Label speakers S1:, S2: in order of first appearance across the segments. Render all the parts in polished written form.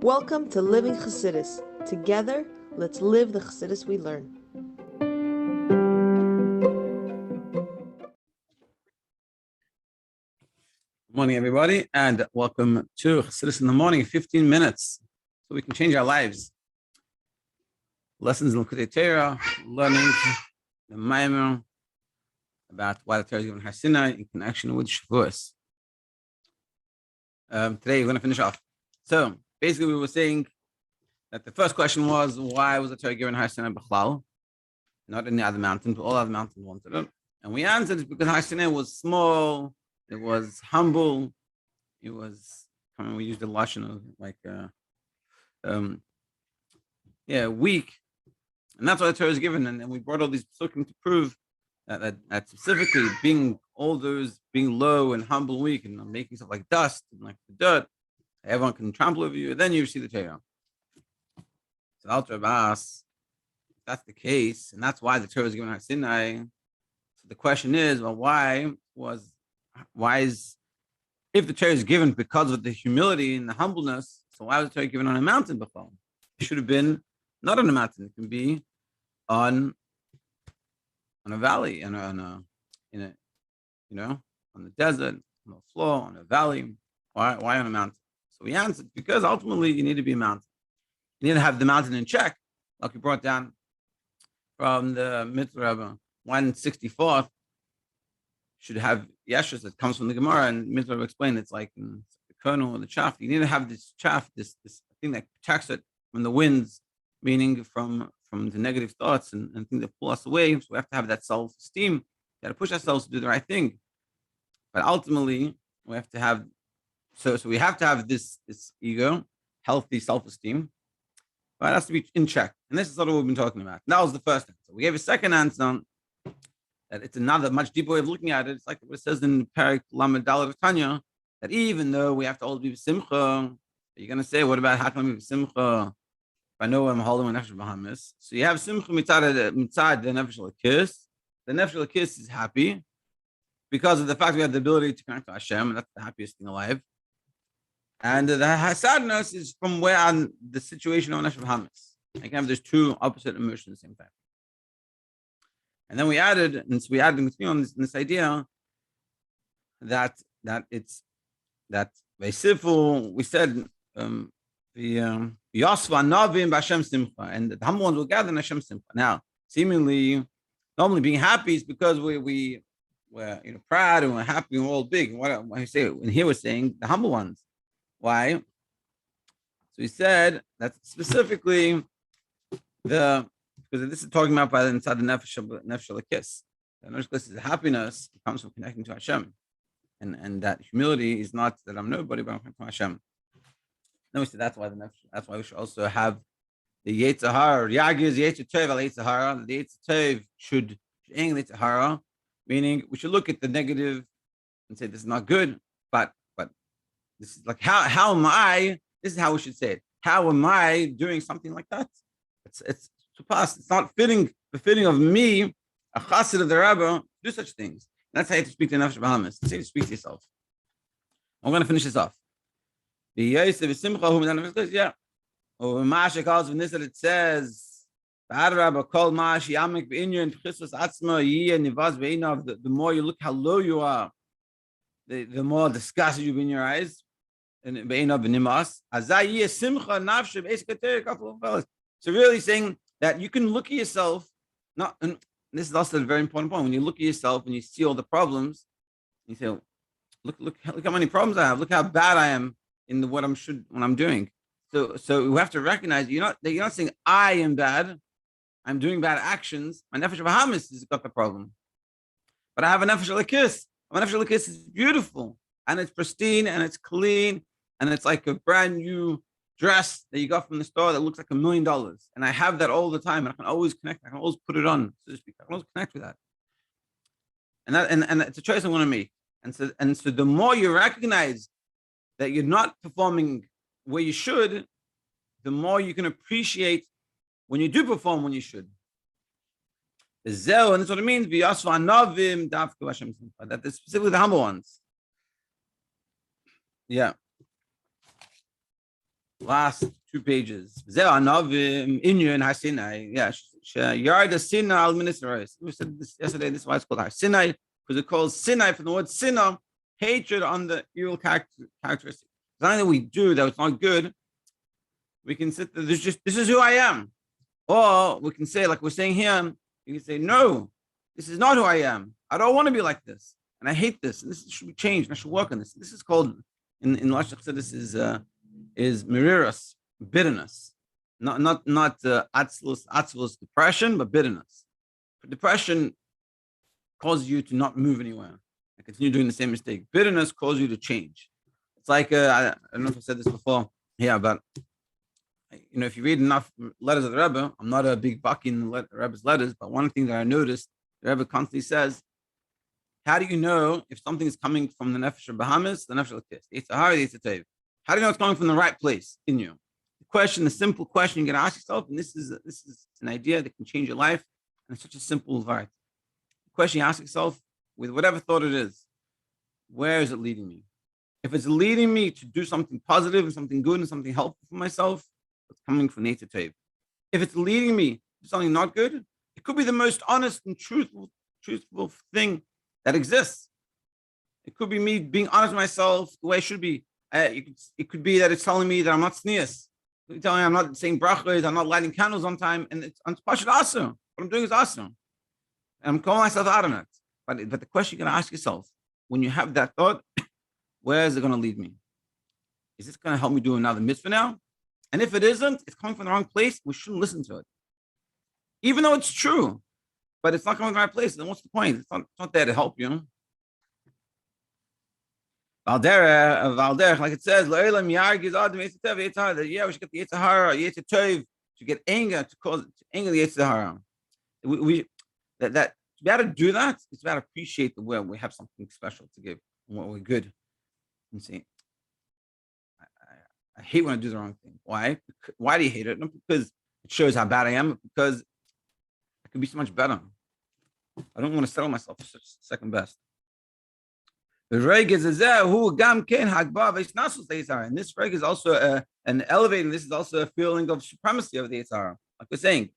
S1: Welcome to Living Chassidus. Together, let's live the Chassidus we learn.
S2: Good morning, everybody, and welcome to Chassidus in the morning, 15 minutes, so we can change our lives. Lessons in L'Kutei Torah, learning the Maimer about why the Torah is given Har Sinai in connection with Shavuos. Today, we're going to finish off. So, basically, we were saying that the first question was, why was the Torah given Har Sinai B'chlal? Not in the other mountains, but all other mountains wanted it. And we answered it's because Har Sinai was small, it was humble, it was, we used the lashon of weak. And that's why the Torah is given. And we brought all these psukim to prove that specifically being older, being low and humble and weak and making stuff like dust and like the dirt, everyone can trample over you, and then you see the Torah. So Rabbi Weiss, if that's the case, and that's why the Torah is given Har Sinai. So the question is, well, if the Torah is given because of the humility and the humbleness, so why was the Torah given on a mountain before? It should have been not on a mountain. It can be on a valley, on the desert, on the floor, on a valley. Why on a mountain? So we answered, because ultimately you need to be a mountain. You need to have the mountain in check, like we brought down from the Mitzvah 164th. Should have yeshus that comes from the Gemara, and Mitzvah explained it's like the kernel or the chaff. You need to have this chaff, this thing that protects it from the winds, meaning from the negative thoughts and things that pull us away. So we have to have that self-esteem. We got to push ourselves to do the right thing. But ultimately, we have to have so we have to have this ego, healthy self-esteem. But it has to be in check. And this is what we've been talking about. That was the first answer. We gave a second answer that it's another much deeper way of looking at it. It's like what it says in Parak Lamed Daled of Tanya, that even though we have to always be simcha, you're going to say, what about how can we be simcha? If I know I'm holding my nefesh b'hamis. So you have simcha mitzad the nefesh l'kis. The nefesh l'kis is happy because of the fact we have the ability to connect to Hashem, and that's the happiest thing alive. And the sadness is from where on the situation of nefesh b'hamis. I can have those two opposite emotions at the same time. And then we added in this idea that it's that Vaisifu, we said the Yosva Navim B'Hashem Simcha, and the humble ones will gather in Hashem Simcha. Now, normally being happy is because we're proud and we're happy and we're all big. What I say, and here we're saying the humble ones. Why? So he said that specifically because this is talking about by inside the nefesh l'kis. The nefesh l'kis is happiness. It comes from connecting to Hashem, and that humility is not that I'm nobody, but I'm connecting to Hashem. Then we said that's why that's why we should also have the Yetzer Hara. Yag is Yetzer Tov al Yetzer Hara. The Yetzer Tov should aim Yetzer Hara, meaning we should look at the negative and say this is not good, but this is like how am I? This is how we should say it. How am I doing something like that? It's surpassed. It's not befitting of me, a chassid of the Rebbe, to do such things. And that's how you have to speak to nefesh b'hamis. That's how you speak to yourself. I'm going to finish this off. The Yosef is simcha who is yeah. Or Masha calls when this that it says, the more you look how low you are, the more disgusted you be in your eyes. And so really saying that you can look at yourself, and this is also a very important point. When you look at yourself and you see all the problems, you say, look how many problems I have. Look how bad I am in what I'm doing. So you have to recognize you're not saying I am bad. I'm doing bad actions. My nefesh b'hamis has got the problem, but I have a nefesh l'kis. My nefesh l'kis is beautiful and it's pristine and it's clean and it's like a brand new dress that you got from the store that looks like $1 million. And I have that all the time. And I can always connect. I can always put it on, so to speak. I can always connect with that. And it's a choice I want to make. And so the more you recognize that you're not performing where you should, the more you can appreciate when you do perform when you should. And that's what it means. That is specifically the humble ones. Yeah. last 2 pages. Inyan Hasinai. Yeah, Yarda Sina al Minister. We said this yesterday. This is why it's called Hasinai, because it calls Sinai from the word Sinna, hatred on the evil characteristic. Something that we do that was not good. We can sit there. This is who I am. Or we can say, like we're saying here, you can say, no, this is not who I am. I don't want to be like this. And I hate this. And this should be changed. And I should work on this. This is called, in Lashon Chassidus, is meriras, bitterness. Not atzlus, depression, but bitterness. Depression causes you to not move anywhere and continue doing the same mistake. Bitterness causes you to change. It's like, I don't know if I said this before. Yeah, but if you read enough letters of the Rebbe, I'm not a big bucky in the Rebbe's letters, but one thing that I noticed, the Rebbe constantly says, how do you know if something is coming from the Nefesh Bahamas, the Nefesh Lakis? It's a hard, it's a tave. How do you know it's coming from the right place in you? The simple question you can ask yourself, and this is an idea that can change your life, and it's such a simple vart. The question you ask yourself, with whatever thought it is, where is it leading me? If it's leading me to do something positive and something good and something helpful for myself, it's coming from Netzah Tov. If it's leading me to something not good, it could be the most honest and truthful thing that exists. It could be me being honest with myself the way I should be. It could be that it's telling me that I'm not sneas. It's telling me I'm not saying brachos, I'm not lighting candles on time, and it's pashut asur. What I'm doing is asur. And I'm calling myself out on it. But the question you're going to ask yourself, when you have that thought, where is it going to lead me? Is this going to help me do another mitzvah now? And if it isn't, it's coming from the wrong place. We shouldn't listen to it. Even though it's true, but it's not coming from the right place. Then what's the point? It's not there to help you. Valderech, like it says, yeah, we should get the Yetzer Hara, Yetzer Tov, to get anger, to cause anger the Yetzer Hara. That to be able to do that, it's about to appreciate the way we have something special to give, and what we're good. And see, I hate when I do the wrong thing. Why? Why do you hate it? Not because it shows how bad I am, but because I could be so much better. I don't want to settle myself for second best. The reg is who gam ken hagba v'isnasus the and this reg is also an elevating. This is also a feeling of supremacy of the Yetzer Hara, like we're saying.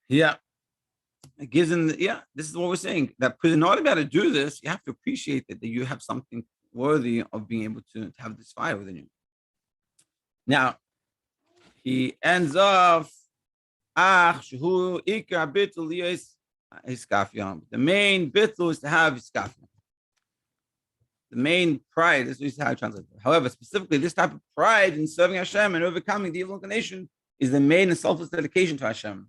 S2: Yeah, it gives in. Yeah, this is what we're saying. That because in order to be able to do this, you have to appreciate that you have something worthy of being able to have this fire within you. Now, he ends off. The main bittul is to have iskafion. The main pride, this is how I translate it. However, specifically, this type of pride in serving Hashem and overcoming the evil inclination is the main and selfless dedication to Hashem.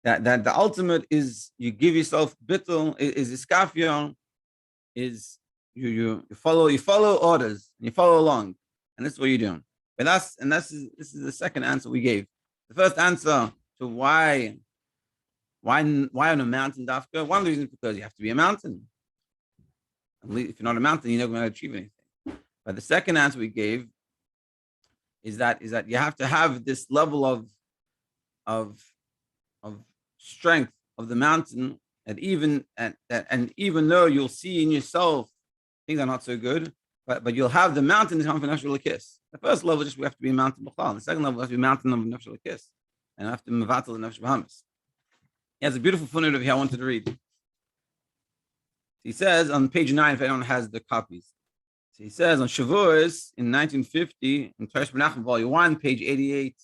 S2: That the ultimate is you give yourself bittul, is iskafion, is you follow orders, and you follow along, and this is what you're doing. But this is the second answer we gave. The first answer to why on a mountain, Dafka? One of the reasons is because you have to be a mountain. If you're not a mountain, you're never going to achieve anything. But the second answer we gave is that you have to have this level of strength of the mountain, and even though you'll see in yourself things are not so good, but you'll have the mountain is coming from Nefesh Lakis. The first level just we have to be a mountain b'chlal. The second level has to be a mountain of Nefesh Lakis, and I have to mevatel the Nefesh Bahamas. He has a beautiful footnote of here I wanted to read. He says on page 9, if anyone has the copies. So he says on Shavuos in 1950, in Teresh Menachem, volume 1, page 88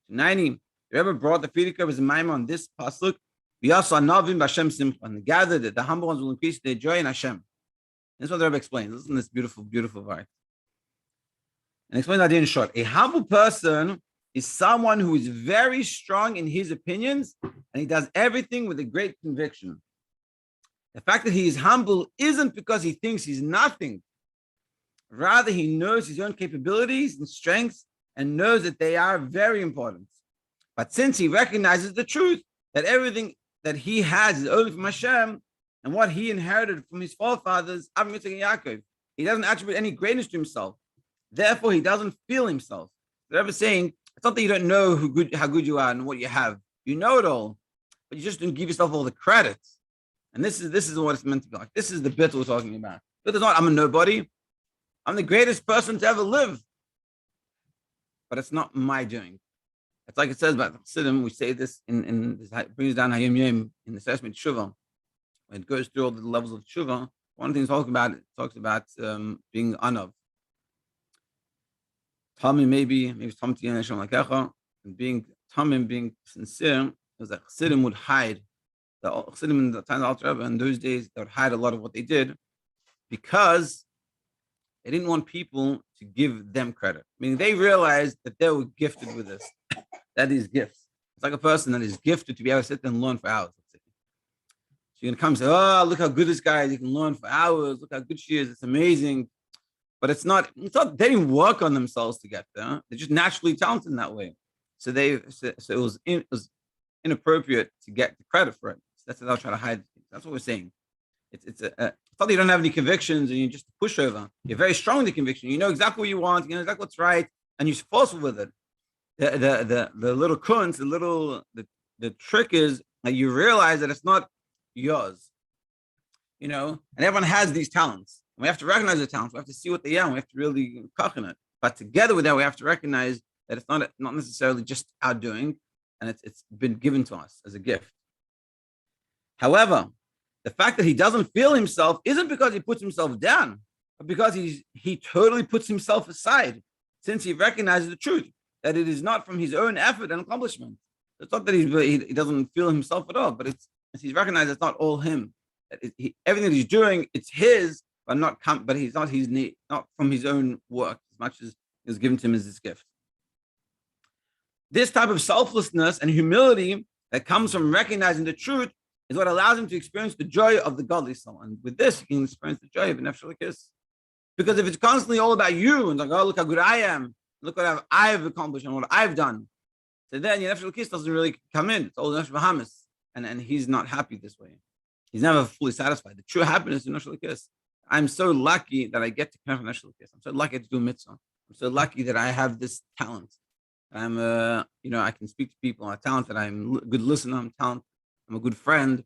S2: to 90, the Rebbe brought the Frierdiker as a maimon on this pasuk, V'yasa Navim B'Hashem Simcha, and gathered that the humble ones will increase their joy in Hashem. This is what the Rebbe explains. Listen to this beautiful, beautiful verse. And explain that in short. A humble person is someone who is very strong in his opinions, and he does everything with a great conviction. The fact that he is humble isn't because he thinks he's nothing. Rather, he knows his own capabilities and strengths and knows that they are very important. But since he recognizes the truth that everything that he has is only from Hashem and what he inherited from his forefathers, Abraham, Yitzchak, and Yaakov, he doesn't attribute any greatness to himself. Therefore, he doesn't feel himself. The Rebbe is saying, it's not that you don't know how good you are and what you have. You know it all, but you just don't give yourself all the credit. And this is what it's meant to be like. This is the bit we're talking about. But it's not, I'm a nobody. I'm the greatest person to ever live. But it's not my doing. It's like it says about the Chassidim. We say this in this brings down Hayom Yom in the assessment Tshuva. When it goes through all the levels of Tshuva, one thing it talks about being anav. Tamim maybe Tamim Hashem Lakecha, and being Tamim, being sincere, was that Chassidim would hide. The Chassidim in the time of the Alter Rebbe in those days, they would hide a lot of what they did because they didn't want people to give them credit. Meaning they realized that they were gifted with this. That is gifts. It's like a person that is gifted to be able to sit there and learn for hours. So you're gonna come and say, "Oh, look how good this guy is. He can learn for hours. Look how good she is. It's amazing." But it's not. They didn't work on themselves to get there. They're just naturally talented in that way. So it was inappropriate to get the credit for it. So that's what I was trying to hide. That's what we're saying. It's not that you don't have any convictions and you just push over. You're very strong in the conviction. You know exactly what you want. You know exactly what's right, and you're forceful with it. The little kunz, the trick is that you realize that it's not yours. You know, and everyone has these talents. We have to recognize the talents. We have to see what they are. And we have to really cook in it. But together with that, we have to recognize that it's not necessarily just our doing, and it's been given to us as a gift. However, the fact that he doesn't feel himself isn't because he puts himself down, but because he totally puts himself aside, since he recognizes the truth that it is not from his own effort and accomplishment. It's not that he doesn't feel himself at all, but he's recognized it's not all him. That everything that he's doing, it's his, but he's not from his own work as much as it was given to him as his gift. This type of selflessness and humility that comes from recognizing the truth is what allows him to experience the joy of the godly soul. And with this, you can experience the joy of an nefesh elokis. Because if it's constantly all about you and like, oh, look how good I am, look what I've accomplished and what I've done, so then your nefesh elokis doesn't really come in. It's all nefesh bahamis, and he's not happy this way. He's never fully satisfied. The true happiness is nefesh elokis. I'm so lucky that I get to connect with nefesh elokis. I'm so lucky to do mitzvah. I'm so lucky that I have this talent. I'm I can speak to people. I'm talented. I'm a good listener. I'm a good friend.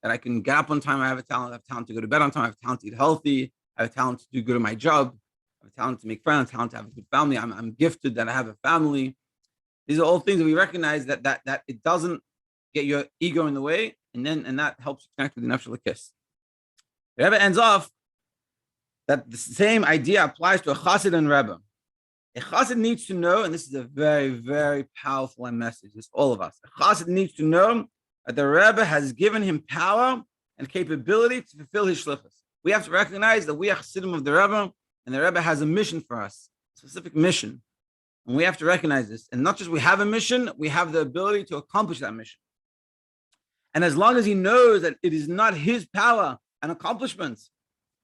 S2: That I can get up on time. I have a talent. I have talent to go to bed on time. I have talent to eat healthy. I have talent to do good at my job. I have talent to make friends. Talent to have a good family. I'm gifted that I have a family. These are all things that we recognize that it doesn't get your ego in the way, and that helps you connect with the nefesh elokis. The Rebbe ends off that the same idea applies to a chassid and Rebbe. A chassid needs to know, and this is a very, very powerful message. It's for all of us. A chassid needs to know that the Rebbe has given him power and capability to fulfill his shlichus. We have to recognize that we are chassidim of the Rebbe, and the Rebbe has a mission for us, a specific mission. And we have to recognize this. And not just we have a mission, we have the ability to accomplish that mission. And as long as he knows that it is not his power and accomplishments,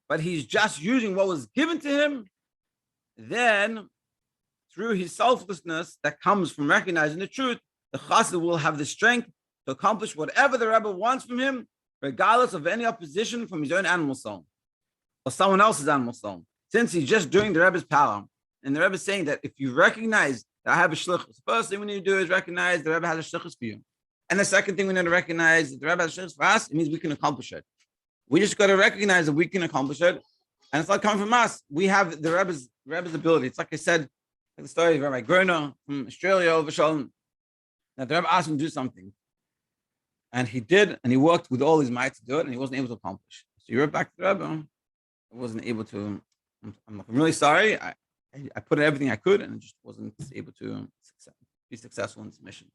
S2: but he's just using what was given to him, then through his selflessness that comes from recognizing the truth, the chassid will have the strength to accomplish whatever the Rebbe wants from him, regardless of any opposition from his own animal soul or someone else's animal soul, since he's just doing the Rebbe's power. And the Rebbe is saying that if you recognize that I have a shlichus, the first thing we need to do is recognize the Rebbe has a shlichus for you. And the second thing we need to recognize that the Rebbe has a shlichus for us, it means we can accomplish it. We just got to recognize that we can accomplish it. And it's not coming from us. We have the Rebbe's ability. It's like I said, the story of Rabbi Groner from Australia over Shalom, that the Rebbe asked him to do something. And he did, and he worked with all his might to do it, and he wasn't able to accomplish. So he wrote back to the Rebbe, I wasn't able to, I'm really sorry. I put in everything I could, and just wasn't able to be successful in this mission.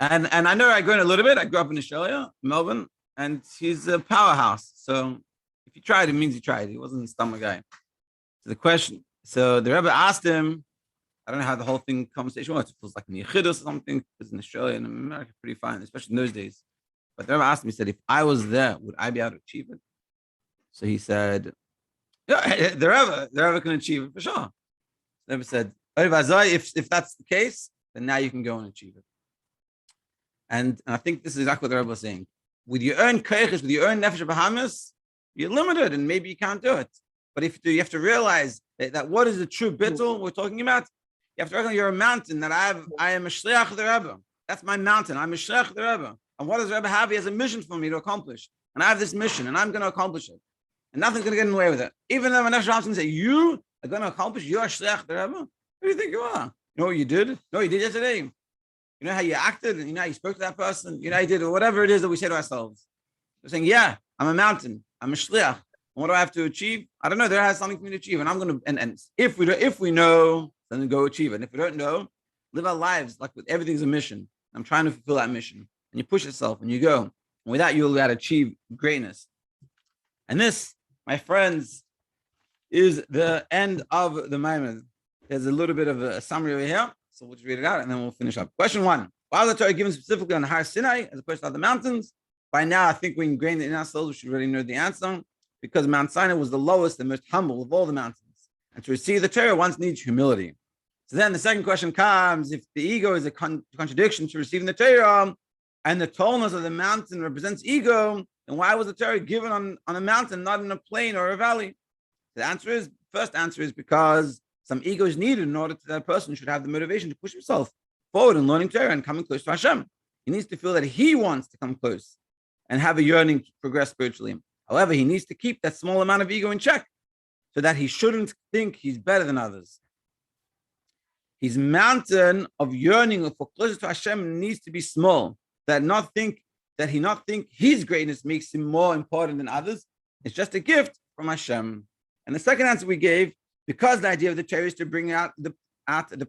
S2: And I know I grew in a little bit. I grew up in Australia, Melbourne, and he's a powerhouse. So if he tried, it means he tried. He wasn't a stomach guy. So the Rebbe asked him, I don't know how the whole conversation was. It feels like in Yechidus or something, because in Australia and America, pretty fine, especially in those days. But the Rebbe asked me, he said, if I was there, would I be able to achieve it? So he said, yeah, the Rebbe can achieve it for sure. The Rebbe said, if that's the case, then now you can go and achieve it. And I think this is exactly what the Rebbe was saying. With your own koiches, with your own nefesh bahamis, you're limited and maybe you can't do it. But you have to realize that what is the true bittul we're talking about? You have to recognize you're a mountain, that I am a shliach of the Rebbe. That's my mountain. I'm a shliach of the Rebbe. And what does the Rebbe have? He has a mission for me to accomplish. And I have this mission, and I'm going to accomplish it. and nothing's going to get in the way with it. Even though my Nefesh Ham's going to say, you are going to accomplish your shliach the Rebbe. Who do you think you are? You know what you did? You know what you did yesterday? You know how you acted? You know how you spoke to that person? You know how you did it? Whatever it is that we say to ourselves. We're saying, yeah, I'm a mountain. I'm a shliach. And what do I have to achieve? I don't know. There has something for me to achieve. And I'm going to, and if we know, then go achieve it. And if we don't know, live our lives like with everything's a mission. I'm trying to fulfill that mission. And you push yourself and you go. And with that, you'll achieve greatness. And this, my friends, is the end of the Maimon. There's a little bit of a summary over here. So we'll just read it out and then we'll finish up. Question 1. Why was the Torah given specifically on the Har Sinai as opposed to other mountains? By now, I think we ingrained it in ourselves. We should already know the answer. Because Mount Sinai was the lowest and most humble of all the mountains. And to receive the Torah, one needs humility. So then the second question comes, if the ego is a contradiction to receiving the Torah, and the tallness of the mountain represents ego, then why was the Torah given on a mountain, not in a plain or a valley? The first answer is because some ego is needed in order that person should have the motivation to push himself forward in learning Torah and coming close to Hashem. He needs to feel that he wants to come close and have a yearning to progress spiritually. However, he needs to keep that small amount of ego in check so that he shouldn't think he's better than others. His mountain of yearning for closer to Hashem needs to be small. That he not think his greatness makes him more important than others. It's just a gift from Hashem. And the second answer we gave, because the idea of the Torah is to bring out the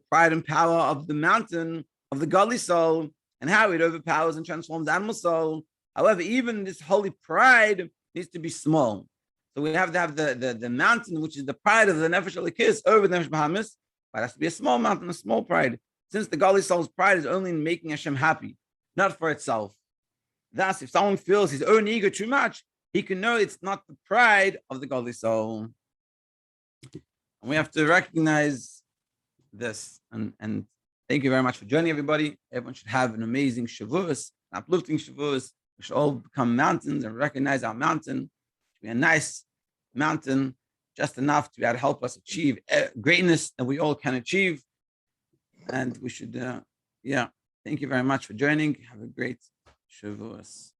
S2: pride and power of the mountain of the godly soul and how it overpowers and transforms the animal soul. However, even this holy pride needs to be small. So we have to have the mountain, which is the pride of the Nefesh Elikis over the Nefesh Bahamis, but it has to be a small mountain, a small pride, since the godly soul's pride is only in making Hashem happy, not for itself. Thus, if someone feels his own ego too much, he can know it's not the pride of the godly soul. And we have to recognize this. And thank you very much for joining, everybody. Everyone should have an amazing Shavuos, an uplifting Shavuos. We should all become mountains and recognize our mountain. It should be a nice mountain, just enough to be able to help us achieve greatness that we all can achieve. And we should, thank you very much for joining. Have a great Shavuos.